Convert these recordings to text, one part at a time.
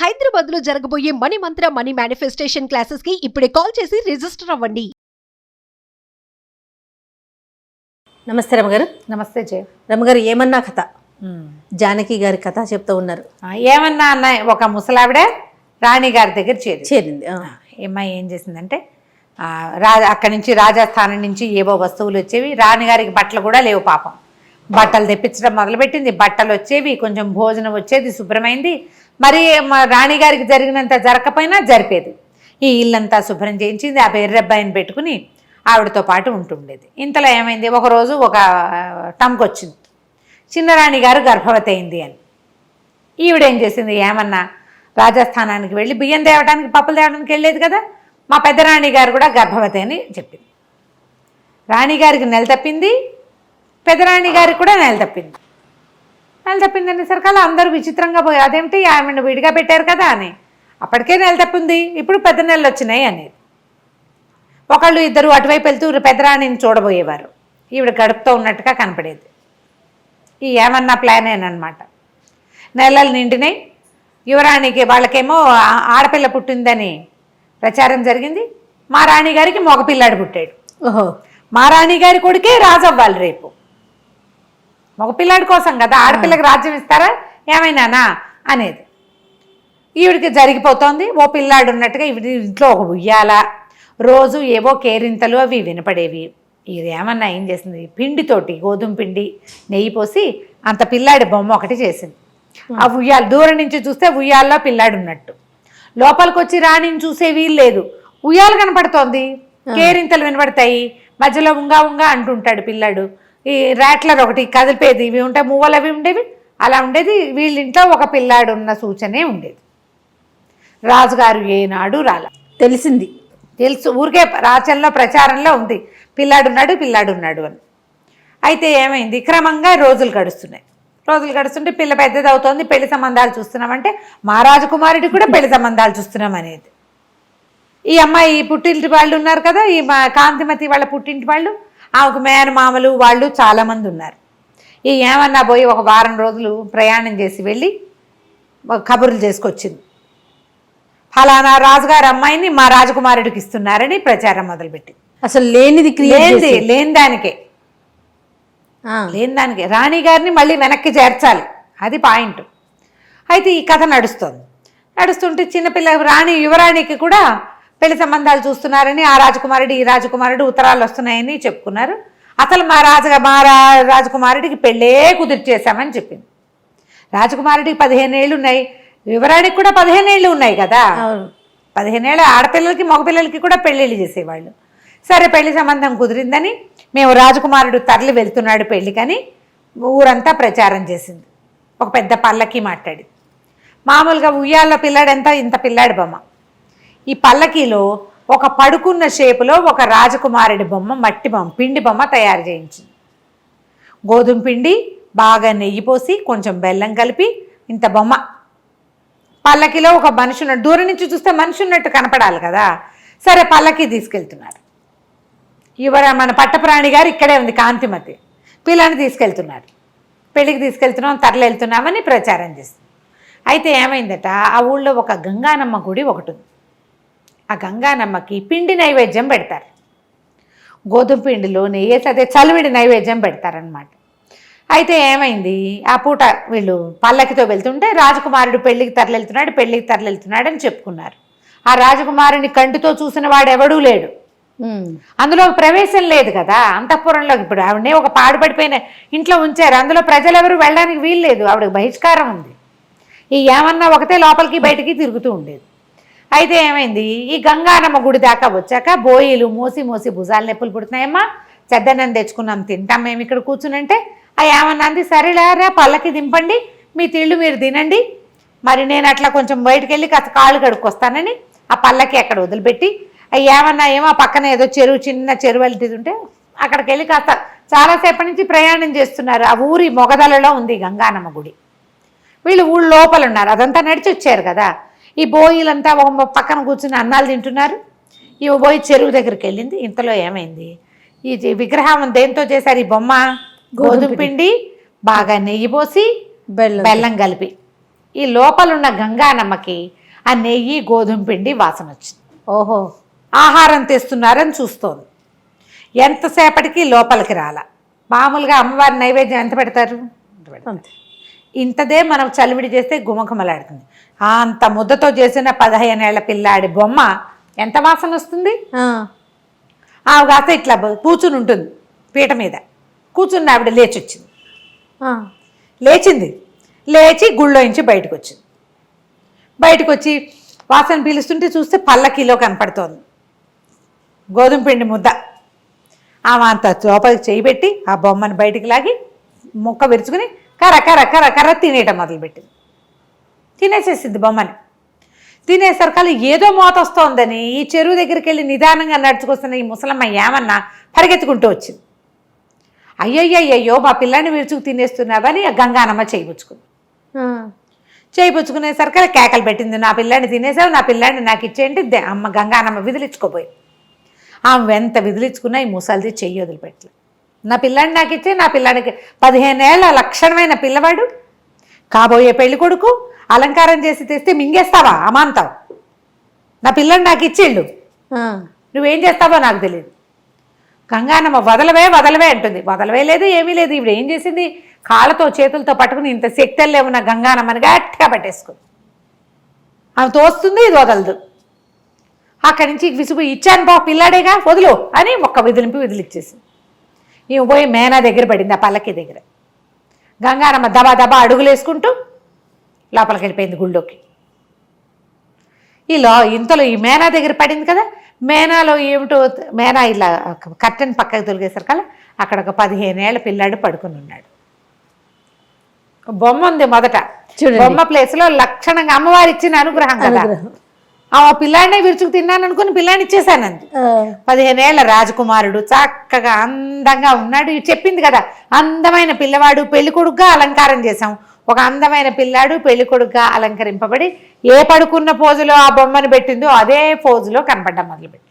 హైదరాబాద్ లో జరగబోయే మనీ మంత్ర money manifestation classes కి ఇప్పుడే కాల్ చేసి రిజిస్టర్ అవ్వండి. నమస్తే రమగారు. నమస్తే జయ. రమగారు, ఏమన్నా కథ, జానకి గారి కథ చెప్తూ ఉన్నారు. ఏమన్నా అన్న, ఒక ముసలావిడ రాణి గారి దగ్గర చేరింది. అమ్మాయి ఏం చేసిందంటే అక్కడి నుంచి రాజస్థానం నుంచి ఏవో వస్తువులు వచ్చేవి. రాణిగారికి బట్టలు కూడా లేవు పాపం. బట్టలు తెప్పించడం మొదలుపెట్టింది. బట్టలు వచ్చేవి, కొంచెం భోజనం వచ్చేది, శుభ్రమైంది. మరి రాణిగారికి జరిగినంత జరగకపోయినా జరిపేది. ఈ ఇల్లంతా శుభ్రం చేయించింది. ఆ ఎర్రబ్బాయిని పెట్టుకుని ఆవిడతో పాటు ఉంటుండేది. ఇంతలో ఏమైంది, ఒకరోజు ఒక టంకొచ్చింది, చిన్నరాణి గారు గర్భవతి అయింది అని. ఈవిడేం చేసింది, ఏమన్నా రాజస్థానానికి వెళ్ళి బియ్యం తేవడానికి పప్పులు తేవడానికి వెళ్ళేది కదా, మా పెద్దరాణి గారు కూడా గర్భవతి అని చెప్పింది. రాణిగారికి నెల తప్పింది, పెద్దరాణి గారికి కూడా నెల తప్పింది. నెల తప్పింది అనేసరికల్లా అందరూ విచిత్రంగా పోయి, అదేమిటి ఆమెను విడిగా పెట్టారు కదా అని. అప్పటికే నెల తప్పింది, ఇప్పుడు పెద్ద నెలలు వచ్చినాయి అనేది. ఒకళ్ళు ఇద్దరు అటువైపు వెళ్తూ పెద్దరాణిని చూడబోయేవారు. ఈవిడ గడుపుతూ ఉన్నట్టుగా కనపడేది. ఈ ఏమన్నా ప్లానేనమాట. నెలలు నిండినాయి. యువరాణికి వాళ్ళకేమో ఆడపిల్ల పుట్టిందని ప్రచారం జరిగింది. మా రాణిగారికి మగపిల్లాడు పుట్టాడు. ఓహో, మా రాణిగారి కొడుకే రాజు అవ్వాలి రేపు. మగపిల్లాడి కోసం కదా, ఆడపిల్లకి రాజ్యం ఇస్తారా ఏమైనానా అనేది ఈవిడికి జరిగిపోతోంది. ఓ పిల్లాడు ఉన్నట్టుగా ఈవిడ ఇంట్లో ఒక ఉయ్యాల, రోజు ఏవో కేరింతలు అవి వినపడేవి. ఇది ఏమన్నా ఏం చేసింది, పిండితోటి గోధుమ పిండి నెయ్యి పోసి అంత పిల్లాడి బొమ్మ ఒకటి చేసింది. ఆ ఉయ్యాల దూరం నుంచి చూస్తే ఉయ్యాల్లో పిల్లాడు ఉన్నట్టు, లోపలికి వచ్చి రాణిని చూసే వీలు లేదు. ఉయ్యాలు కనపడుతోంది, కేరింతలు వినపడతాయి, మధ్యలో ఉంగా ఉంగా అంటుంటాడు పిల్లాడు. ఈ ర్యాట్లర్ ఒకటి కదిలిపేది, ఇవి ఉంటాయి, మువ్వలు అవి ఉండేవి. అలా ఉండేది. వీళ్ళింట్లో ఒక పిల్లాడు ఉన్న సూచనే ఉండేది. రాజుగారు ఏనాడు రాల. తెలిసింది, తెలుసు, ఊరికే రాచంలో ప్రచారంలో ఉంది పిల్లాడున్నాడు అని. అయితే ఏమైంది, క్రమంగా రోజులు గడుస్తుంటే పిల్ల పెద్దది అవుతోంది. పెళ్లి సంబంధాలు చూస్తున్నామంటే మా రాజకుమారుడికి కూడా పెళ్లి సంబంధాలు చూస్తున్నాం అనేది. ఈ అమ్మాయి పుట్టింటి వాళ్ళు ఉన్నారు కదా, ఈ కాంతిమతి వాళ్ళ పుట్టింటి వాళ్ళు, ఆమెకు మేనమామలు వాళ్ళు చాలామంది ఉన్నారు. ఈ ఏమన్నా పోయి ఒక వారం రోజులు ప్రయాణం చేసి వెళ్ళి కబుర్లు చేసుకొచ్చింది. ఫలానా రాజుగారి అమ్మాయిని మా రాజకుమారుడికి ఇస్తున్నారని ప్రచారం మొదలుపెట్టింది. అసలు లేనిది లేని దానికే రాణి గారిని మళ్ళీ వెనక్కి చేర్చాలి, అది పాయింట్. అయితే ఈ కథ నడుస్తుంటే చిన్నపిల్ల యువరాణికి కూడా పెళ్లి సంబంధాలు చూస్తున్నారని ఆ రాజకుమారుడు ఈ రాజకుమారుడు ఉత్తరాలు వస్తున్నాయని చెప్పుకున్నారు. అసలు మా రాజకుమారుడికి పెళ్ళే కుదిర్చేశామని చెప్పింది. రాజకుమారుడికి 15 ఏళ్ళు ఉన్నాయి, యువరాణికి కూడా 15 ఏళ్ళు ఉన్నాయి కదా. 15 ఏళ్ళ ఆడపిల్లలకి మగపిల్లలకి కూడా పెళ్ళిళ్ళు చేసేవాళ్ళు. సరే, పెళ్లి సంబంధం కుదిరిందని మేము రాజకుమారుడు తరలి వెళ్తున్నాడు పెళ్ళికని ఊరంతా ప్రచారం చేసింది. ఒక పెద్ద పల్లకి మాట్లాడి, మామూలుగా ఉయ్యాల్లో పిల్లాడంతా ఇంత పిల్లాడి బొమ్మ, ఈ పల్లకీలో ఒక పడుకున్న షేపులో ఒక రాజకుమారుడి బొమ్మ, మట్టి బొమ్మ, పిండి బొమ్మ తయారు చేయించింది. గోధుమ పిండి బాగా నెయ్యి పోసి కొంచెం బెల్లం కలిపి ఇంత బొమ్మ. పల్లకిలో ఒక మనిషి ఉన్నట్టు, దూరం నుంచి చూస్తే మనిషి ఉన్నట్టు కనపడాలి కదా. సరే, పల్లకి తీసుకెళ్తున్నారు. మన పట్టప్రాణి గారు ఇక్కడే ఉంది, కాంతిమతి. పిల్లని తీసుకెళ్తున్నారు, పెళ్ళికి తీసుకెళ్తున్నాం, తరలి వెళ్తున్నామని ప్రచారం చేస్తుంది. అయితే ఏమైందట, ఆ ఊళ్ళో ఒక గంగానమ్మ గుడి ఒకటి ఉంది. ఆ గంగానమ్మకి పిండి నైవేద్యం పెడతారు. గోధుమ పిండిలో నెయ్యేసి అదే చలివిడి నైవేద్యం పెడతారనమాట. అయితే ఏమైంది, ఆ పూట వీళ్ళు పల్లకితో వెళ్తుంటే రాజకుమారుడు పెళ్ళికి తరలివెళ్తున్నాడు అని చెప్పుకున్నారు. ఆ రాజకుమారుని కంటితో చూసిన వాడు ఎవడూ లేడు. అందులో ప్రవేశం లేదు కదా అంతఃపురంలో. ఇప్పుడు ఆవిడనే ఒక పాడుపడిపోయిన ఇంట్లో ఉంచారు, అందులో ప్రజలెవరు వెళ్ళడానికి వీలు లేదు, ఆవిడకి బహిష్కారం ఉంది. ఈ ఏమన్నా ఒకటే లోపలికి బయటికి తిరుగుతూ ఉండేది. అయితే ఏమైంది, ఈ గంగానమ్మ గుడి దాకా వచ్చాక బోయిలు మోసి భుజాలు నొప్పులు పుడుతున్నాయమ్మా, చెద్దన్నం తెచ్చుకున్నాం తింటాం మేము ఇక్కడ కూర్చునంటే ఆ ఏమన్నా అంది, సరేలేరా పల్లకి దింపండి, మీ తిళ్ళు మీరు తినండి, మరి నేను అట్లా కొంచెం బయటకు వెళ్ళి కాస్త కాళ్ళు కడుక్కొస్తానని ఆ పల్లకి అక్కడ వదిలిపెట్టి, ఏమన్నా ఏమో పక్కన ఏదో చిన్న చెరువు వెళ్తుంటే అక్కడికి వెళ్ళి కాస్త చాలాసేపటి నుంచి ప్రయాణం చేస్తున్నారు. ఆ ఊరి మొగదలలో ఉంది గంగానమ్మ గుడి. వీళ్ళు ఊళ్ళో లోపల ఉన్నారు, అదంతా నడిచి వచ్చారు కదా. ఈ బోయిలంతా ఒక పక్కన కూర్చుని అన్నాలు తింటున్నారు. ఈ బోయి చెరువు దగ్గరికి వెళ్ళింది. ఇంతలో ఏమైంది, ఈ విగ్రహం దేంతో చేశారు, ఈ బొమ్మ గోధుమ పిండి బాగా నెయ్యి పోసి బెల్లం కలిపి ఈ లోపలున్న గంగానమ్మకి ఆ నెయ్యి గోధుమ పిండి వాసన వచ్చింది. ఓహో. ఆహారం తెస్తున్నారని చూస్తోంది. ఎంతసేపటికి లోపలికి రాల. మామూలుగా అమ్మవారి నైవేద్యం ఎంత పెడతారు? అంతే. ఇంతదే మనం చలివిడి చేస్తే గుమగుమలాడుతుంది. అంత ముద్దతో చేసిన 15 ఏళ్ల పిల్లాడి బొమ్మ ఎంత వాసన వస్తుంది? ఆమె కాస్త ఇట్లా కూర్చుని ఉంటుంది పీట మీద. కూర్చుని ఆవిడ లేచి వచ్చింది. లేచి గుళ్ళోంచి బయటకు వచ్చింది. బయటకు వచ్చి వాసన పీలుస్తుంటే చూస్తే పల్లకీలో కనపడుతోంది గోధుమ పిండి ముద్ద. ఆమె అంత లోపలికి చేయబెట్టి ఆ బొమ్మను బయటికి లాగి ముక్క విరుచుకుని కర్ర కర్ర కర్ర కర్ర తినేయటం మొదలుపెట్టింది. తినేసేసింది బొమ్మని. తినేసరికల్లా ఏదో మోత వస్తోందని ఈ చెరువు దగ్గరికి వెళ్ళి నిదానంగా నడుచుకొస్తున్న ఈ ముసలమ్మ ఏమన్నా పరిగెత్తుకుంటూ వచ్చింది. అయ్యయ్యో మా పిల్లాన్ని విరుచుకు తినేస్తున్నావని గంగానమ్మ చేయిపుచ్చుకుంది. చేయిపుచ్చుకునేసరికి కేకలు పెట్టింది, నా పిల్లాన్ని తినేసావు, నా పిల్లాన్ని నాకు ఇచ్చేయండి. అమ్మ గంగానమ్మ విదిలించుకోపోయి ఆమె ఎంత విదిలించుకున్నా ఈ ముసలిది చెయ్యి వదిలిపెట్టలే. నా పిల్లాన్ని నాకు ఇచ్చే, నా పిల్లానికి 15 ఏళ్ల లక్షణమైన పిల్లవాడు కాబోయే పెళ్లి కొడుకు అలంకారం చేసి తెస్తే మింగేస్తావా అమాంతావు? నా పిల్లాన్ని నాకు ఇచ్చేళ్ళు, నువ్వేం చేస్తావో నాకు తెలియదు. గంగానమ్మ వదలవే అంటుంది. వదలవే లేదు, ఏమీ లేదు. ఇప్పుడు ఏం చేసింది? కాళ్ళతో చేతులతో పట్టుకుని ఇంత శక్తుల్లో ఉన్న గంగానమ్మని గట్టిగా పట్టేసుకుంది. ఆమె తోస్తుంది, ఇది వదలదు. అక్కడి నుంచి విసుగు, ఇచ్చాను బా పిల్లాడేగా వదులు అని ఒక్క విదిలిచ్చేసింది. ఈమె పోయి మేనా దగ్గర పడింది, ఆ పల్లకి దగ్గర. గంగానమ్మ దబా దబా అడుగులేసుకుంటూ లోపలికి వెళ్ళిపోయింది గుళ్ళోకి. ఇంతలో ఈ మేనా దగ్గర పడింది కదా, మేనాలో ఏమిటో మేనా ఇలా కట్టెని పక్కకు తొలిగేసరికల్లా అక్కడ ఒక 15 ఏళ్ల పిల్లాడు పడుకుని ఉన్నాడు. బొమ్మ ఉంది మొదట. బొమ్మ ప్లేస్లో లక్షణంగా అమ్మవారు ఇచ్చిన అనుగ్రహం కదా. ఆ పిల్లాడినే విరుచుకు తిన్నాను అనుకుని పిల్లాడిని ఇచ్చేసానంది. 15 ఏళ్ల రాజకుమారుడు చక్కగా అందంగా ఉన్నాడు. చెప్పింది కదా, అందమైన పిల్లవాడు పెళ్లి కొడుకుగా అలంకారం చేశాం. ఒక అందమైన పిల్లాడు పెళ్లి కొడుకుగా అలంకరింపబడి ఏ పడుకున్న పోజులో ఆ బొమ్మను పెట్టిందో అదే పోజులో కనపడ్డం మొదలుపెట్టి.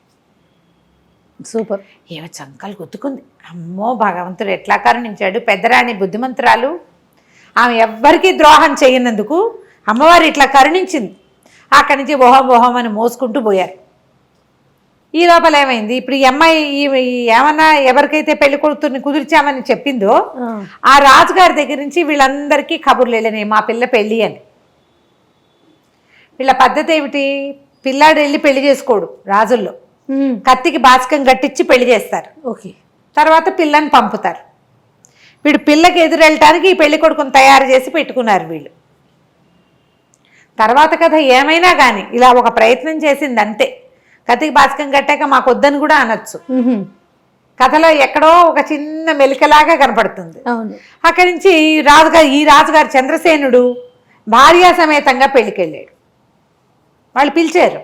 సూపర్. ఏమో చంకలు గుర్తుకుంది. అమ్మో భగవంతుడు ఎట్లా కరుణించాడు. పెద్దరాణి బుద్ధిమంతురాలు, ఆమె ఎవ్వరికీ ద్రోహం చేయనందుకు అమ్మవారు ఇట్లా కరుణించింది. అక్కడి నుంచి బోహం అని మోసుకుంటూ పోయారు. ఈ లోపల ఏమైంది? ఇప్పుడు ఈ అమ్మాయి ఏమన్నా ఎవరికైతే పెళ్లి కొడుకుని కుదిర్చామని చెప్పిందో ఆ రాజుగారి దగ్గర నుంచి వీళ్ళందరికీ కబుర్లు వెళ్ళినాయి, మా పిల్ల పెళ్ళి అని. వీళ్ళ పద్ధతి ఏమిటి? పిల్లాడు వెళ్ళి పెళ్లి చేసుకోడు రాజుల్లో. కత్తికి బాచకం కట్టించి పెళ్లి చేస్తారు. ఓకే. తర్వాత పిల్లని పంపుతారు. వీడు పిల్లకి ఎదురెళ్ళటానికి ఈ పెళ్లి కొడుకుని తయారు చేసి పెట్టుకున్నారు వీళ్ళు. తర్వాత కథ ఏమైనా కానీ ఇలా ఒక ప్రయత్నం చేసింది అంతే. కత్తికి బాచకం కట్టాక మాకు వద్దని కూడా అనొచ్చు. కథలో ఎక్కడో ఒక చిన్న మెలికలాగా కనపడుతుంది. అక్కడి నుంచి ఈ రాజుగారు చంద్రసేనుడు భార్యా సమేతంగా పెళ్లికి వెళ్ళాడు. వాళ్ళు పిలిచారు.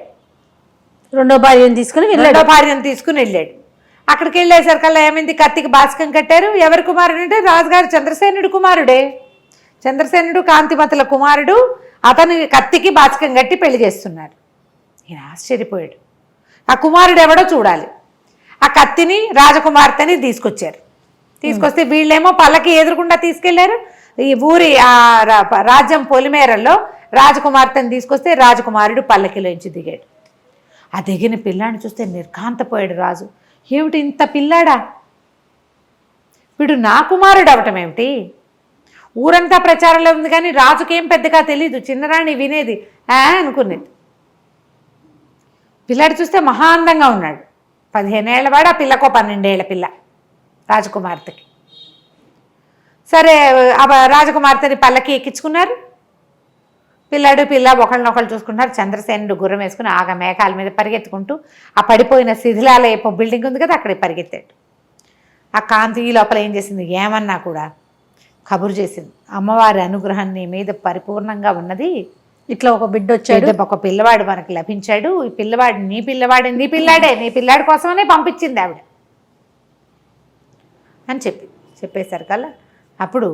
రెండో భార్యను తీసుకుని వెళ్ళాడు. అక్కడికి వెళ్ళేసరికల్లా ఏమైంది? కత్తికి బాచకం కట్టారు. ఎవరి కుమారుడు అంటే రాజుగారు చంద్రసేనుడు కుమారుడే. చంద్రసేనుడు కాంతిమతుల కుమారుడు. అతను కత్తికి బాచకం కట్టి పెళ్లి చేస్తున్నారు. ఈయన ఆశ్చర్యపోయాడు. ఆ కుమారుడు ఎవడో చూడాలి. ఆ కత్తిని రాజకుమార్తెని తీసుకొచ్చారు. తీసుకొస్తే వీళ్ళేమో పల్లకి ఎదురుకుండా తీసుకెళ్లారు. ఈ ఊరి ఆ రాజ్యం పొలిమేరల్లో రాజకుమార్తెని తీసుకొస్తే రాజకుమారుడు పల్లకిలోంచి దిగాడు. ఆ దిగిన పిల్లాడిని చూస్తే నిర్ఘాంతపోయాడు రాజు. ఏమిటి ఇంత పిల్లాడా? వీడు నా కుమారుడు అవటం ఏమిటి? ఊరంతా ప్రచారంలో ఉంది కానీ రాజుకేం పెద్దగా తెలీదు. చిన్నరాణి వినేది అనుకునేది. పిల్లాడు చూస్తే మహా అందంగా ఉన్నాడు. 15 ఏళ్లవాడు, ఆ పిల్లకు 12 ఏళ్ల పిల్ల రాజకుమార్తెకి. సరే ఆ రాజకుమార్తెని పల్లకి ఎక్కించుకున్నారు. పిల్ల ఒకళ్ళనొకళ్ళు చూసుకుంటున్నారు. చంద్రసేనుడు గుర్రం వేసుకుని ఆగ మేఘాల మీద పరిగెత్తుకుంటూ ఆ పడిపోయిన శిథిలాల బిల్డింగ్ ఉంది కదా అక్కడికి పరిగెత్తాడు. ఆ కాంతి ఈ లోపల ఏం చేసింది? ఏమన్నా కూడా కబురు చేసింది, అమ్మవారి అనుగ్రహం నీ మీద పరిపూర్ణంగా ఉన్నది. ఇట్లా ఒక బిడ్డ వచ్చాడు, ఒక పిల్లవాడు మనకు లభించాడు. ఈ పిల్లవాడు నీ పిల్లాడే, నీ పిల్లాడి కోసమనే పంపించింది ఆవిడ అని చెప్పేసరికల్లా అప్పుడు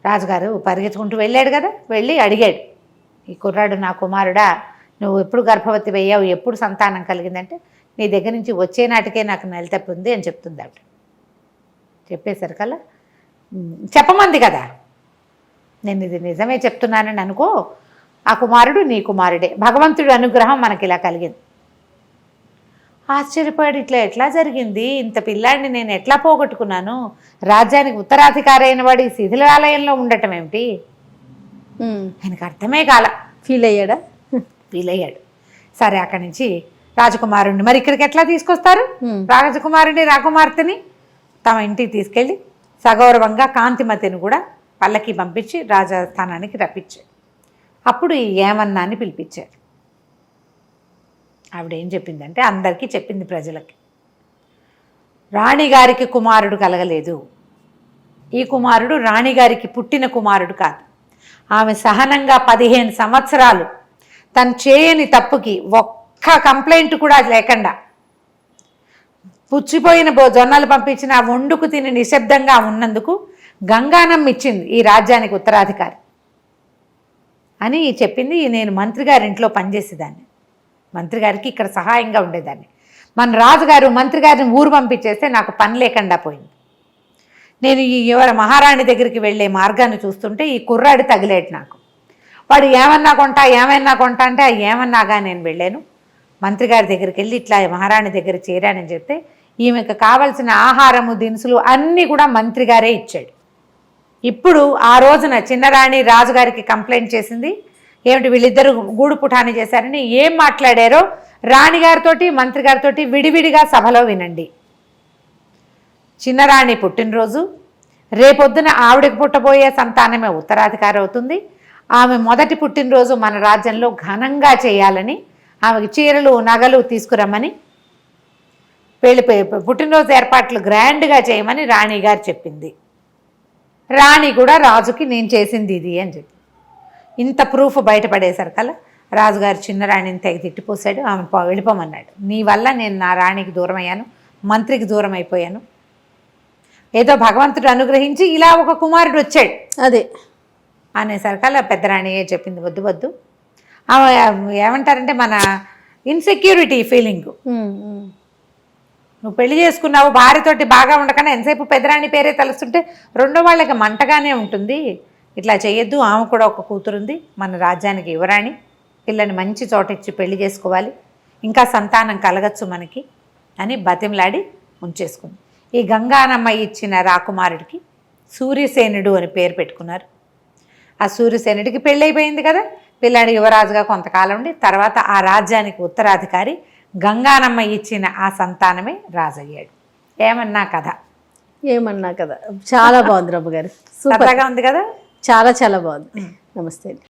రాజుగారు పరిగెత్తుకుంటూ వెళ్ళాడు కదా. వెళ్ళి అడిగాడు, ఈ కుర్రాడు నా కుమారుడా, నువ్వు ఎప్పుడు గర్భవతి అయ్యావు, ఎప్పుడు సంతానం కలిగిందంటే నీ దగ్గర నుంచి వచ్చే నాటికే నాకు నెలతప్పి ఉంది అని చెప్తుంది ఆవిడ. చెప్పేసరికల్లా చెప్పమంది కదా, నేను ఇది నిజమే చెప్తున్నానని అనుకో, ఆ కుమారుడు నీ కుమారుడే. భగవంతుడి అనుగ్రహం మనకి ఇలా కలిగింది. ఆశ్చర్యపోయాడు, ఇట్లా ఎట్లా జరిగింది, ఇంత పిల్లాడిని నేను ఎట్లా పోగొట్టుకున్నాను, రాజ్యానికి ఉత్తరాధికారి అయిన వాడు ఈ శిథిలాలయంలో ఉండటం ఏమిటి, ఆయనకు అర్థమే కాల. ఫీల్ అయ్యాడా? ఫీల్ అయ్యాడు. సరే అక్కడి నుంచి రాజకుమారుడిని మరి ఇక్కడికి ఎట్లా తీసుకొస్తారు, రాజకుమారుడిని రాకుమార్తెని తమ ఇంటికి తీసుకెళ్ళి సగౌరవంగా కాంతిమతిని కూడా పల్లకి పంపించి రాజస్థానానికి రప్పించాడు. అప్పుడు ఈ ఏమన్నాన్ని పిలిపించాడు. ఆవిడేం చెప్పిందంటే అందరికీ చెప్పింది ప్రజలకి, రాణిగారికి కుమారుడు కలగలేదు, ఈ కుమారుడు రాణిగారికి పుట్టిన కుమారుడు కాదు. ఆమె సహనంగా 15 సంవత్సరాలు తను చేయని తప్పుకి ఒక్క కంప్లైంట్ కూడా లేకుండా పుచ్చిపోయిన జొన్నలు పంపించిన ఆ వండుకు తిని నిశ్శబ్దంగా ఉన్నందుకు గంగానం ఇచ్చింది ఈ రాజ్యానికి ఉత్తరాధికారి అని చెప్పింది. నేను మంత్రి గారి ఇంట్లో పనిచేసేదాన్ని, మంత్రి గారికి ఇక్కడ సహాయంగా ఉండేదాన్ని. మన రాజుగారు మంత్రి గారిని ఊరు పంపించేస్తే నాకు పని లేకుండా పోయింది. నేను ఈ ఎవరి మహారాణి దగ్గరికి వెళ్ళే మార్గాన్ని చూస్తుంటే ఈ కుర్రాడు తగిలేడు నాకు. వాడు ఏమన్నా కొంటా అంటే ఆ ఏమన్నాగా నేను వెళ్ళాను. మంత్రి గారి దగ్గరికి వెళ్ళి ఇట్లా మహారాణి దగ్గర చేరానని చెప్తే ఈమెకు కావలసిన ఆహారము దినుసులు అన్నీ కూడా మంత్రి గారే ఇచ్చాడు. ఇప్పుడు ఆ రోజున చిన్నరాణి రాజుగారికి కంప్లైంట్ చేసింది, ఏమిటి వీళ్ళిద్దరూ గూడు పుఠాని చేశారని. ఏం మాట్లాడారో రాణిగారితోటి మంత్రి గారితోటి విడివిడిగా సభలో వినండి. చిన్నరాణి పుట్టినరోజు, రేపొద్దున ఆవిడకి పుట్టబోయే సంతానమే ఉత్తరాధికారి అవుతుంది. ఆమె మొదటి పుట్టినరోజు మన రాజ్యంలో ఘనంగా చేయాలని, ఆమెకి చీరలు నగలు తీసుకురమ్మని, పుట్టినరోజు ఏర్పాట్లు గ్రాండ్గా చేయమని రాణిగారు చెప్పింది. రాణి కూడా రాజుకి నేను చేసింది ఇది అని చెప్పి ఇంత ప్రూఫ్ బయటపడేసరి కల్లా రాజుగారు చిన్నరాణిని తెగ తిట్టిపోసాడు. ఆమె వెళ్ళిపోమన్నాడు. నీ వల్ల నేను నా రాణికి దూరం అయ్యాను, మంత్రికి దూరం అయిపోయాను. ఏదో భగవంతుడు అనుగ్రహించి ఇలా ఒక కుమారుడు వచ్చాడు అదే అనేసరికల్లా పెద్దరాణి చెప్పింది, వద్దు వద్దు. ఆమె ఏమంటారంటే మన ఇన్సెక్యూరిటీ ఫీలింగ్. నువ్వు పెళ్లి చేసుకున్నావు, భార్యతోటి బాగా ఉండకుండా ఎంతసేపు పెద్దరాణి పేరే తలుస్తుంటే రెండో వాళ్ళకి మంటగానే ఉంటుంది. ఇట్లా చేయొద్దు, ఆమె కూడా ఒక కూతురుంది, మన రాజ్యానికి యువరాణి, పిల్లని మంచి చోట ఇచ్చి పెళ్లి చేసుకోవాలి, ఇంకా సంతానం కలగచ్చు మనకి అని బతిమలాడి ఉంచేసుకుంది. ఈ గంగానమ్మ ఇచ్చిన రాకుమారుడికి సూర్యసేనుడు అని పేరు పెట్టుకున్నారు. ఆ సూర్యసేనుడికి పెళ్ళైపోయింది కదా, పిల్లాడి యువరాజుగా కొంతకాలం ఉండి తర్వాత ఆ రాజ్యానికి ఉత్తరాధికారి గంగానమ్మ ఇచ్చిన ఆ సంతానమే రాజయ్యాడు. ఏమన్నా కథ చాలా బాగుంది రమ్మ గారు, సూపర్గా ఉంది కదా, చాలా బాగుంది. నమస్తే అండి.